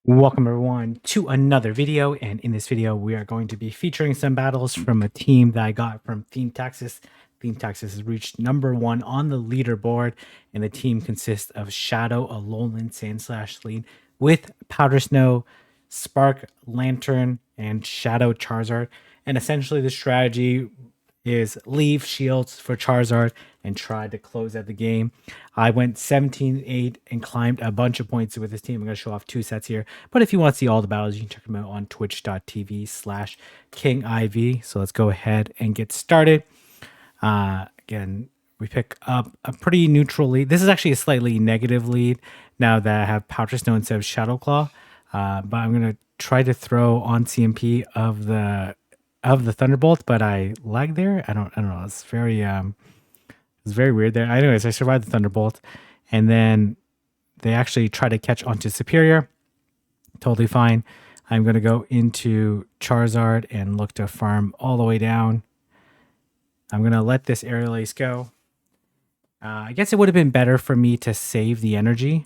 Welcome everyone to another video, and in this video we are going to be featuring some battles from a team that I got from Theme Texas. Theme Texas has reached #1 on the leaderboard, and the team consists of Shadow, a Alolan Sandslash lead, with Powder Snow, Spark, Lantern, and Shadow Charizard. And essentially the strategy is leave shields for Charizard and try to close out the game. I went 17-8 and climbed a bunch of points with this team. I'm going to show off 2 sets here. But if you want to see all the battles, you can check them out on twitch.tv/KingIV. So let's go ahead and get started. Again, we pick up a pretty neutral lead. This is actually a slightly negative lead now that I have Powder Snow instead of Shadow Claw. But I'm going to try to throw on CMP of the Thunderbolt, but I lagged there. I don't know. It's very weird there. Anyways, I survived the Thunderbolt, and then they actually try to catch onto Superior. Totally fine. I'm going to go into Charizard and look to farm all the way down. I'm going to let this Aerial Ace go. I guess it would have been better for me to save the energy.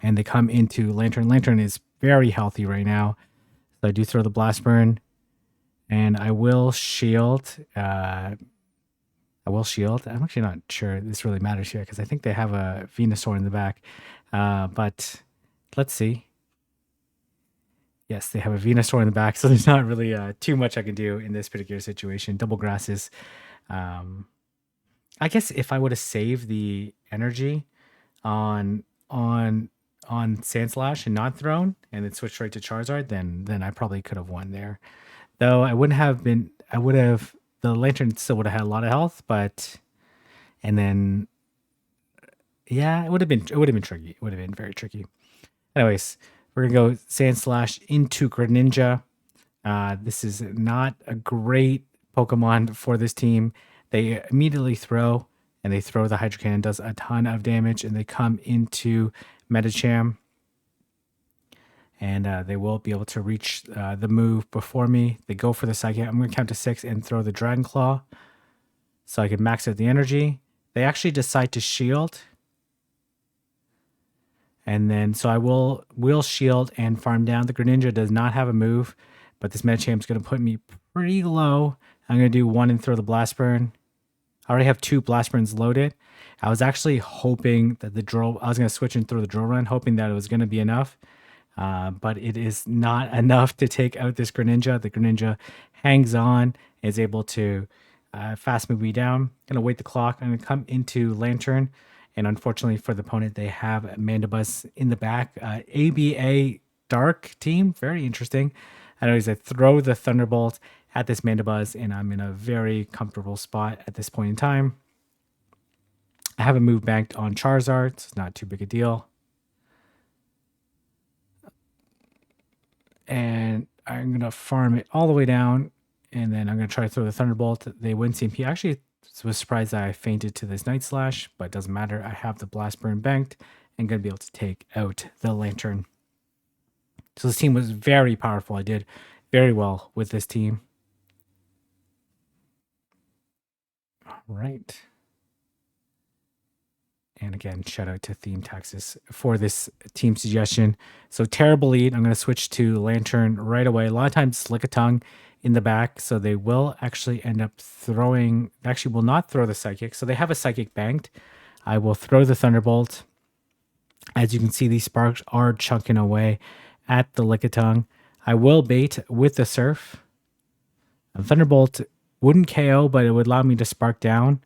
And they come into Lantern. Lantern is very healthy right now. So I do throw the Blast Burn. And I will shield. I'm actually not sure this really matters here because I think they have a Venusaur in the back. But let's see. Yes, they have a Venusaur in the back, so there's not really too much I can do in this particular situation. Double grasses. I guess if I would have saved the energy on Sandslash and not thrown, and then switched right to Charizard, then I probably could have won there. Though I wouldn't have been, the Lantern still would have had a lot of health, and then, yeah, it would have been tricky. It would have been very tricky. Anyways, we're going to go Sandslash into Greninja. This is not a great Pokemon for this team. They immediately throw, and they throw the Hydro Cannon, does a ton of damage, and they come into Medicham. And they will be able to reach the move before me. They go for the Psychic. I'm going to count to 6 and throw the Dragon Claw so I can max out the energy. They actually decide to shield. And then, so I will shield and farm down. The Greninja does not have a move, but this Medicham is going to put me pretty low. I'm going to do 1 and throw the Blast Burn. I already have 2 Blast Burns loaded. I was actually hoping that I was going to switch and throw the Drill Run, hoping that it was going to be enough. But it is not enough to take out this Greninja. The Greninja hangs on, is able to fast move me down. Gonna wait the clock. I'm gonna come into Lantern, and unfortunately for the opponent, they have Mandibuzz in the back. ABA Dark team, very interesting. Anyways, I throw the Thunderbolt at this Mandibuzz, and I'm in a very comfortable spot at this point in time. I have a move banked on Charizard, so it's not too big a deal. And I'm going to farm it all the way down, and then I'm going to try to throw the Thunderbolt. They win CMP. Actually, was surprised that I fainted to this Night Slash, but it doesn't matter. I have the Blast Burn banked and going to be able to take out the Lantern. So this team was very powerful. I did very well with this team. All right. And again, shout out to Theme Texas for this team suggestion. So terrible lead. I'm going to switch to Lantern right away. A lot of times Lickitung in the back. So they will actually end up throwing, actually will not throw the Psychic. So they have a Psychic banked. I will throw the Thunderbolt. As you can see, these sparks are chunking away at the Lickitung. I will bait with the Surf. A Thunderbolt wouldn't KO, but it would allow me to spark down.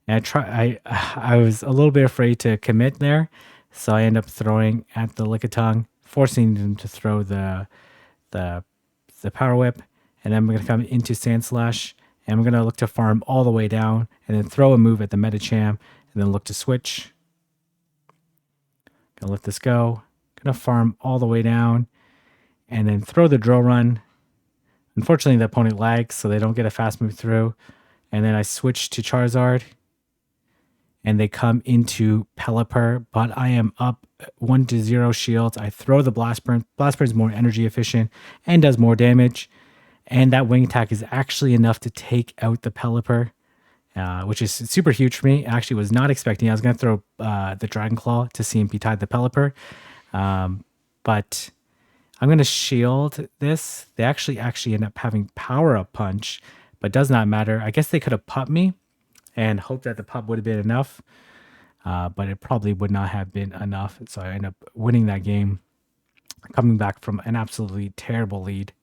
And I was a little bit afraid to commit there, so I end up throwing at the Lickitung, forcing them to throw the Power Whip, and then I'm going to come into Sandslash, and I'm going to look to farm all the way down, and then throw a move at the Medicham, and then look to switch. Gonna let this go. Gonna farm all the way down, and then throw the Drill Run. Unfortunately, the opponent lags, so they don't get a fast move through, and then I switch to Charizard. And they come into Pelipper, but I am up 1-0 shields. I throw the Blast Burn. Blast Burn is more energy efficient and does more damage. And that wing attack is actually enough to take out the Pelipper, which is super huge for me. I actually was not expecting. I was going to throw the Dragon Claw to CMP tide the Pelipper. but I'm going to shield this. They actually end up having power up punch, but does not matter. I guess they could have pupped me and hoped that the pup would have been enough, but it probably would not have been enough. So I end up winning that game, coming back from an absolutely terrible lead.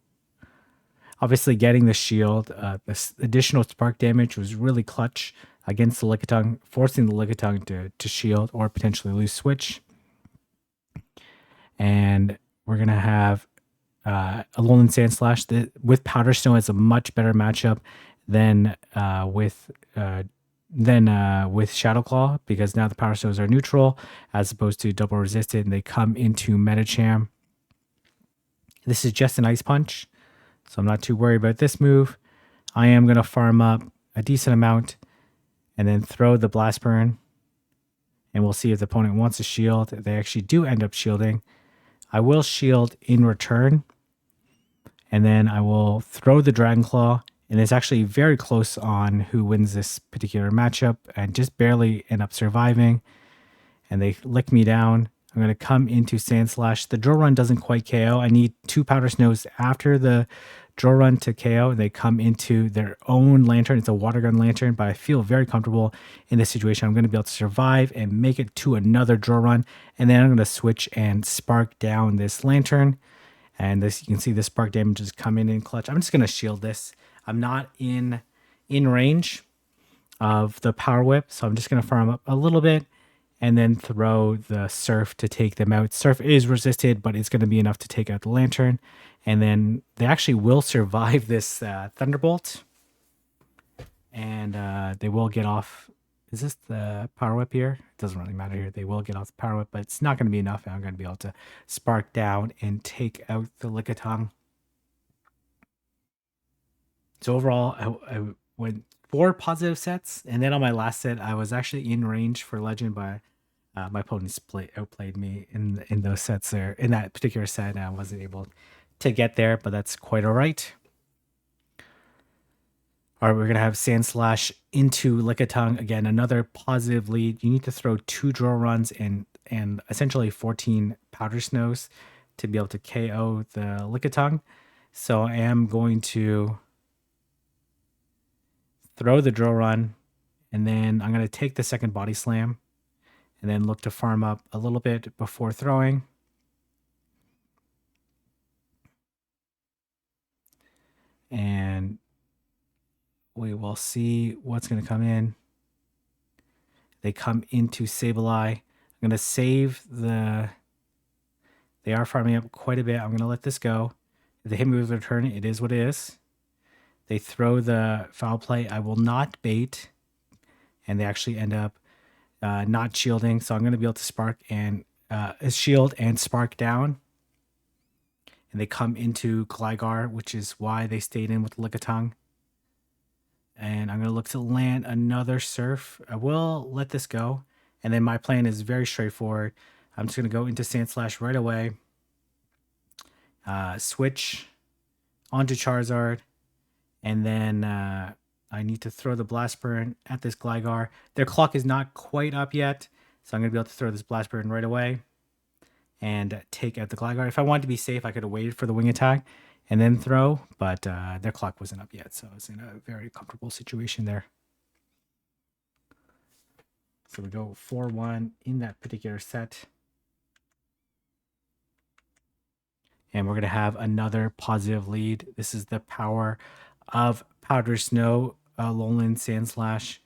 Obviously, getting the shield, this additional spark damage was really clutch against the Lickitung, forcing the Lickitung to shield or potentially lose switch. And we're going to have Alolan Sandslash with Powder Stone is a much better matchup than with Shadow Claw, because now the Power Stones are neutral as opposed to double resisted, and they come into Metacham. This is just an Ice Punch, so I'm not too worried about this move. I am going to farm up a decent amount and then throw the Blast Burn, and we'll see if the opponent wants to shield. They actually do end up shielding. I will shield in return, and then I will throw the Dragon Claw, and it's actually very close on who wins this particular matchup and just barely end up surviving. And they lick me down. I'm going to come into Sandslash. The Drill Run doesn't quite KO. I need 2 Powder Snows after the Drill Run to KO. They come into their own Lantern. It's a Water Gun Lantern, but I feel very comfortable in this situation. I'm going to be able to survive and make it to another Drill Run. And then I'm going to switch and spark down this Lantern. And this, you can see the spark damage is coming in clutch. I'm just going to shield this. I'm not in range of the Power Whip, so I'm just going to farm up a little bit and then throw the Surf to take them out. Surf is resisted, but it's going to be enough to take out the Lantern. And then they actually will survive this Thunderbolt. And they will get off. Is this the Power Whip here? It doesn't really matter here. They will get off the Power Whip, but it's not going to be enough. And I'm going to be able to spark down and take out the Lickitung. So overall, I went 4 positive sets, and then on my last set, I was actually in range for Legend, but my opponents outplayed me in those sets there. In that particular set, and I wasn't able to get there, but that's quite all right. All right, we're gonna have Sandslash into Lickitung again. Another positive lead. You need to throw 2 Drill Runs and essentially 14 Powder Snows to be able to KO the Lickitung. So I am going to throw the Drill Run, and then I'm going to take the second Body Slam and then look to farm up a little bit before throwing. And we will see what's going to come in. They come into Sableye. I'm going to save the... They are farming up quite a bit. I'm going to let this go. If they hit me with a return, it is what it is. They throw the Foul Play. I will not bait. And they actually end up not shielding. So I'm going to be able to spark and shield and spark down. And they come into Gligar, which is why they stayed in with Lickitung. And I'm going to look to land another Surf. I will let this go. And then my plan is very straightforward. I'm just going to go into Sandslash right away. Switch onto Charizard. And then I need to throw the Blast Burn at this Gligar. Their clock is not quite up yet. So I'm going to be able to throw this Blast Burn right away and take out the Gligar. If I wanted to be safe, I could have waited for the Wing Attack and then throw. But their clock wasn't up yet. So I was in a very comfortable situation there. So we go 4-1 in that particular set. And we're going to have another positive lead. This is the power of Powder Snow, Alolan Sandslash.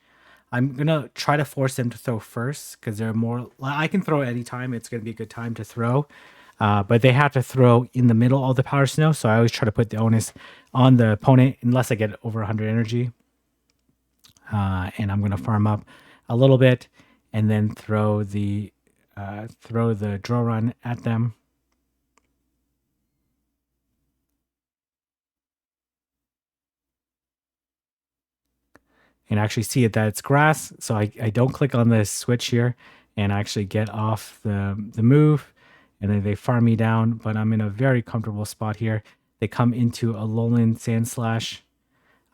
I'm going to try to force them to throw first because they're more... I can throw any time. It's going to be a good time to throw. But they have to throw in the middle of the Powder Snow. So I always try to put the onus on the opponent unless I get over 100 energy. And I'm going to farm up a little bit and then throw the Drill Run at them. And actually see it that it's grass. So I don't click on the switch here and actually get off the move. And then they farm me down, but I'm in a very comfortable spot here. They come into Alolan Sandslash.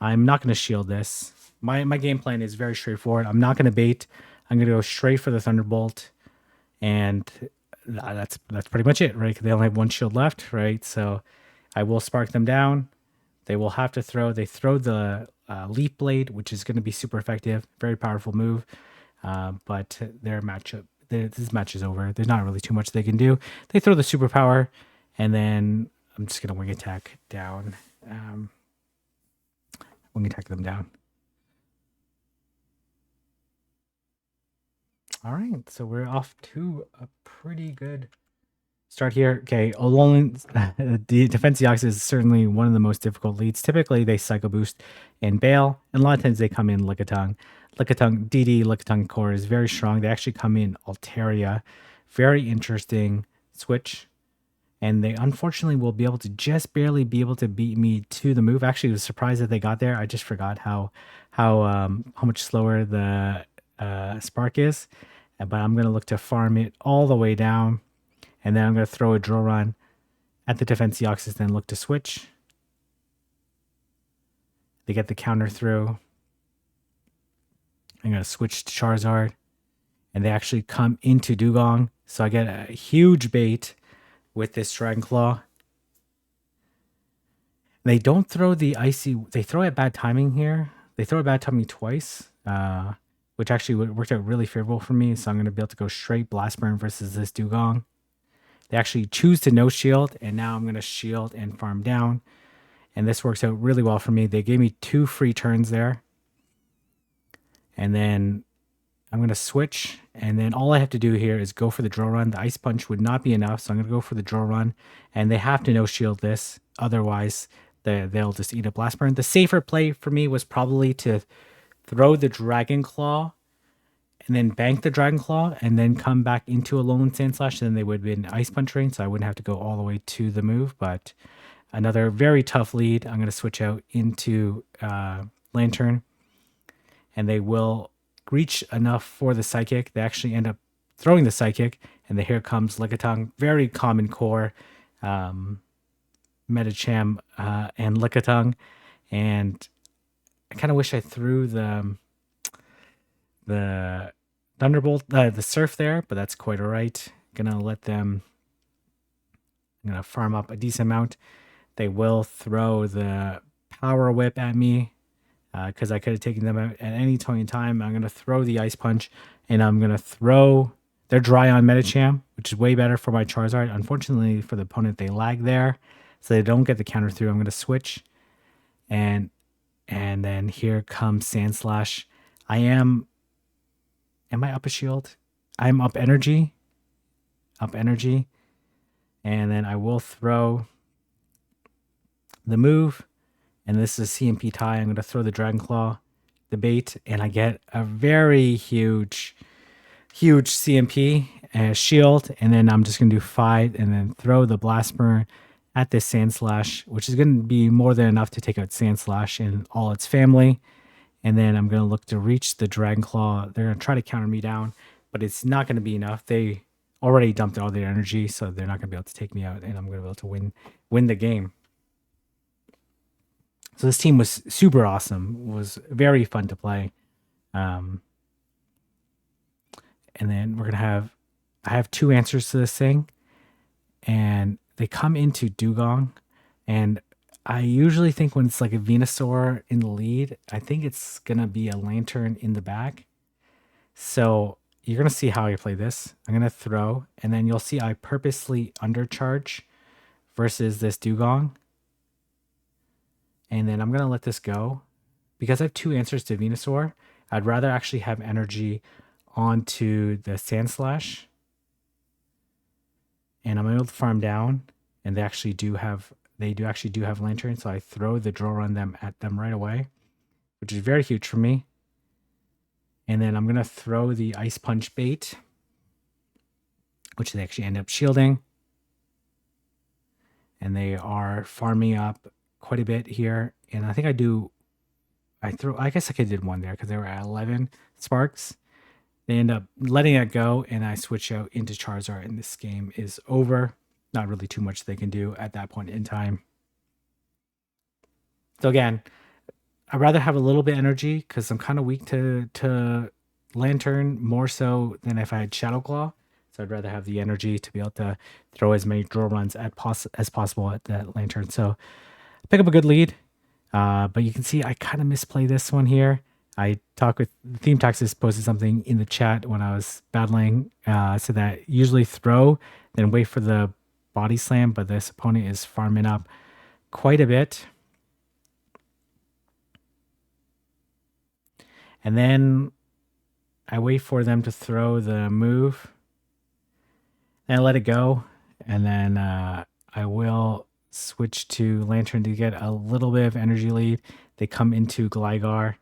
I'm not going to shield this. My game plan is very straightforward. I'm not going to bait. I'm going to go straight for the Thunderbolt. And that's pretty much it, right? 'Cause they only have one shield left, right? So I will spark them down. They will have to throw. They throw the leaf blade, which is going to be super effective, very powerful move. But their matchup, this match is over. There's not really too much they can do. They throw the superpower, and then I'm just gonna wing attack down. Wing attack them down. All right, so we're off to a pretty good start here. Okay, Alolan, the Defense Deoxys is certainly one of the most difficult leads. Typically, they Psycho Boost and bail, and a lot of times they come in Lickitung. Lickitung, DD, Lickitung Core is very strong. They actually come in Altaria. Very interesting switch. And they unfortunately will be able to just barely be able to beat me to the move. Actually, I was surprised that they got there. I just forgot how much slower the Spark is. But I'm gonna look to farm it all the way down, and then I'm gonna throw a drill run at the Defense Deoxys, then look to switch. They get the counter through. I'm gonna switch to Charizard, and they actually come into Dugong, so I get a huge bait with this Dragon Claw. They don't throw the icy. They throw it at bad timing here. They throw it bad timing twice, which actually worked out really favorable for me. So I'm going to be able to go straight Blast Burn versus this Dugong. They actually choose to no shield, and now I'm going to shield and farm down. And this works out really well for me. They gave me 2 free turns there. And then I'm going to switch, and then all I have to do here is go for the drill run. The Ice Punch would not be enough, so I'm going to go for the drill run, and they have to no shield this. Otherwise, they'll just eat a Blast Burn. The safer play for me was probably to throw the Dragon Claw and then bank the Dragon Claw and then come back into a Alolan Sandslash. Then they would be in Ice Punch range, so I wouldn't have to go all the way to the move. But another very tough lead. I'm going to switch out into Lantern, and they will reach enough for the Psychic. They actually end up throwing the Psychic, and here comes Lickitung. Very common core, Medicham and Lickitung. And I kind of wish I threw the Thunderbolt, the Surf there, but that's quite all right. Gonna let them. I'm gonna farm up a decent amount. They will throw the Power Whip at me, because I could have taken them out at any point in time. I'm going to throw the Ice Punch, and I'm going to throw their Dry on Medicham, which is way better for my Charizard. Unfortunately for the opponent, they lag there, so they don't get the counter through. I'm going to switch, and then here comes Sandslash. Am I up a shield? I'm up energy. And then I will throw the move. And this is a CMP tie. I'm going to throw the Dragon Claw, the bait, and I get a very huge CMP shield. And then I'm just going to do 5 and then throw the Blast Burn at this Sandslash, which is going to be more than enough to take out Sandslash and all its family. And then I'm going to look to reach the Dragon Claw. They're going to try to counter me down, but it's not going to be enough. They already dumped all their energy, so they're not going to be able to take me out, and I'm going to be able to win the game. So this team was super awesome. It was very fun to play. And then I have 2 answers to this thing, and they come into Dugong. And I usually think when it's like a Venusaur in the lead, I think it's going to be a Lantern in the back. So you're going to see how I play this. I'm going to throw, and then you'll see I purposely undercharge versus this Dugong. And then I'm going to let this go. Because I have 2 answers to Venusaur, I'd rather actually have energy onto the Sandslash. And I'm able to farm down. And they actually do have Lantern. So I throw the drill run at them right away, which is very huge for me. And then I'm going to throw the Ice Punch bait, which they actually end up shielding. And they are farming up quite a bit here, and I think I guess I could did 1 there because they were at 11 sparks. They end up letting it go, and I switch out into Charizard, and this game is over. Not really too much they can do at that point in time. So again, I'd rather have a little bit of energy because I'm kind of weak to Lantern more so than if I had Shadow Claw. So I'd rather have the energy to be able to throw as many drill runs as possible at that lantern. So pick up a good lead. But you can see I kind of misplay this one here. I talked with the Theme Taxis posted something in the chat when I was battling. So that usually throw, then wait for the body slam, but this opponent is farming up quite a bit. And then I wait for them to throw the move. And I let it go. And then I will switch to Lantern to get a little bit of energy lead. They come into Gligar.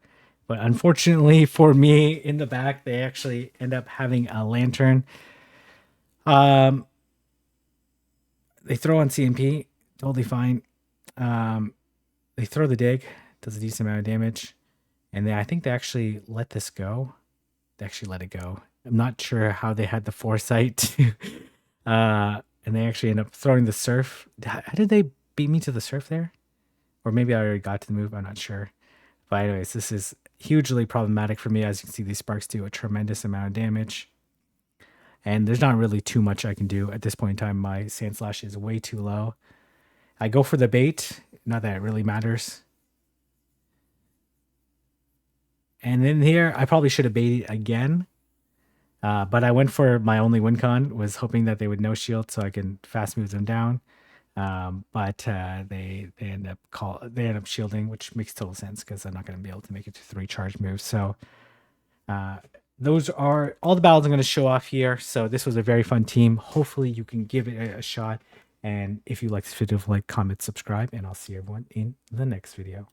But unfortunately for me, in the back, they actually end up having a Lantern. They throw on CMP, totally fine. They throw the dig, does a decent amount of damage. And I think they actually let this go. They actually let it go. I'm not sure how they had the foresight to, and they actually end up throwing the surf. How did they beat me to the surf there? Or maybe I already got to the move. I'm not sure. But anyways, this is hugely problematic for me. As you can see, these sparks do a tremendous amount of damage. And there's not really too much I can do at this point in time. My Sand Slash is way too low. I go for the bait. Not that it really matters. And then here, I probably should have baited again. But I went for my only win con, was hoping that they would no shield so I can fast move them down. But they end up shielding, which makes total sense because I'm not going to be able to make it to 3 charge moves. So those are all the battles I'm going to show off here. So this was a very fun team. Hopefully you can give it a shot. And if you like this video, like, comment, subscribe, and I'll see everyone in the next video.